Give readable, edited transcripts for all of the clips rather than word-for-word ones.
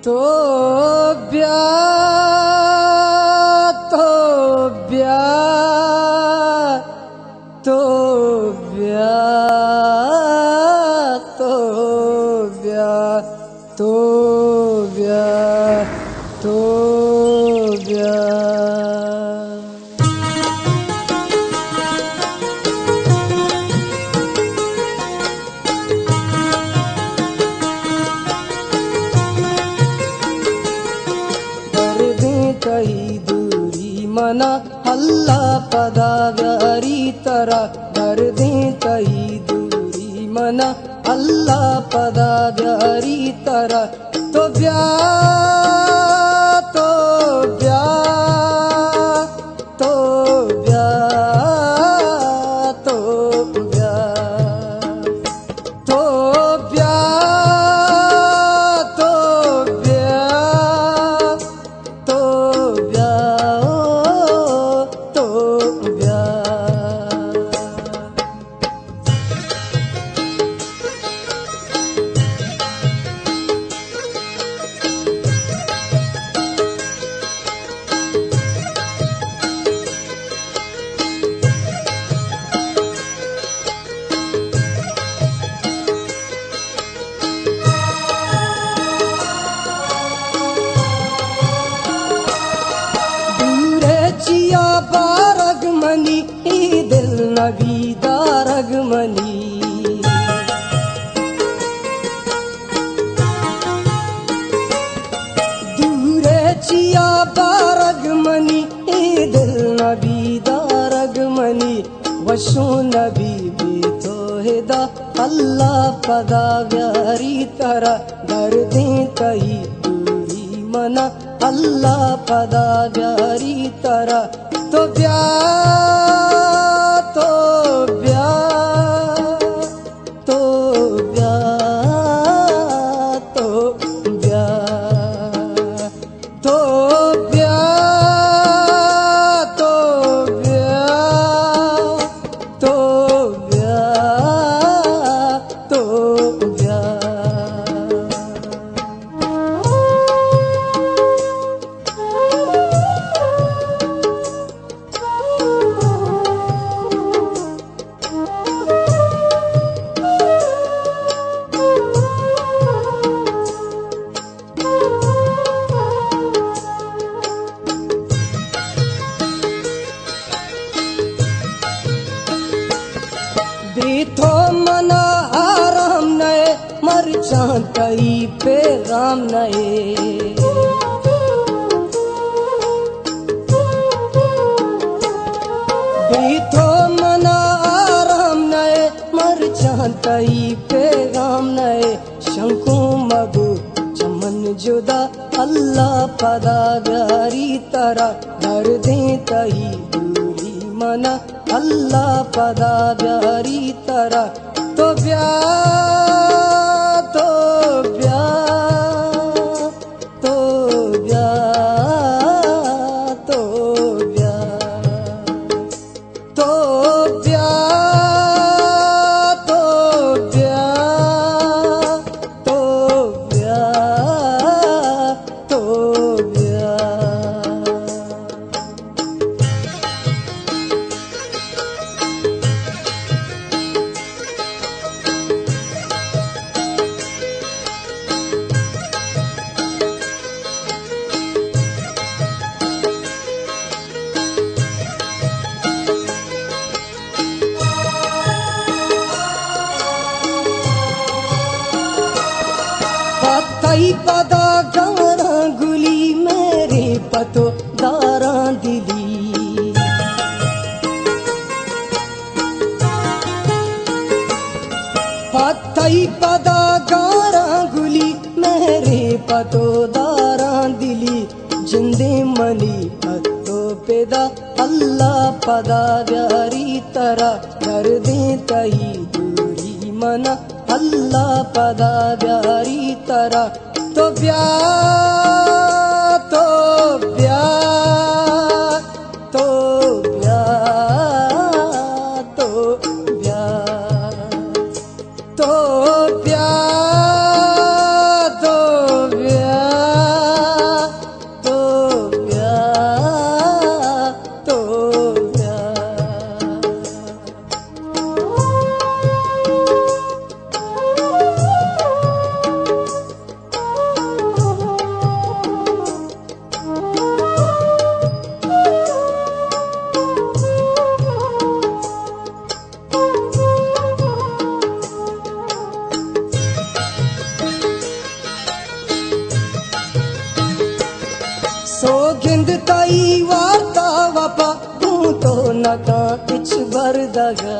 तो ब्या तो ब्या तो ब्या तो ब्या तो ब्या तो ब्या कही दूरी मना अल्लाह पदा व्यारी तरा कर दे कही दूरी मना अल्लाह पदा व्यारी तरा तो ब्या तो ब्या तो ब्या तो ब्या तो ब्या चिया बारग मनी दिल नबी दारग मनी दूरे चिया बारग मनी दिल नबी दारग मनी वशो नबी भी तो हिदा अल्लाह पदा व्यारी तरा दर दे कही दूरी मना अल्लाह पदा व्यारी तरा तो ब्या तो ब्या तो ब्या तो ब्या तो ब्या तो ब्या तो ब्या तो ब्या बेथो मना आराम नए मर चाहतई पे राम नए बेथो मना आराम नए मर चाहतई पे राम नए शंकु मगु चमन जुदा अल्लाह पदा व्यारी तरा दर दे तही दूरी मना अल्लाह पदा व्यारी तरा तो ब्या तो ब्या तो ब्या तो ब्या तो ब्या तो ब्या तो ब्या तो ब्या पतई पदा गारा गुली मेरे पतो दारा दिली पतई पदा गारा गुली मेरे पतो दारा दिली जिंदे मनी पतो पेदा अल्लाह पदा व्यारी तरा कर दे तही दूरी मना अल्लाह पदा व्यारी तरा तो ब्या तो ब्या तो ब्या तो ब्या तो ब्या तो ब्या ताई वार्ता वपा तू तो नका इच बरदगा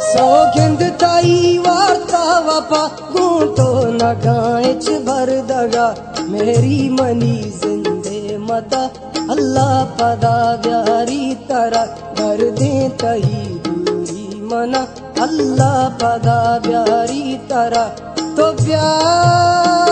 सौगंध ताई वार्ता वपा तू तो नका इच बरदगा मेरी मनी जिंदे मता अल्लाह पदा प्यारी तरह कर दे तही दूरी मना अल्लाह पदा प्यारी तरह तो प्यार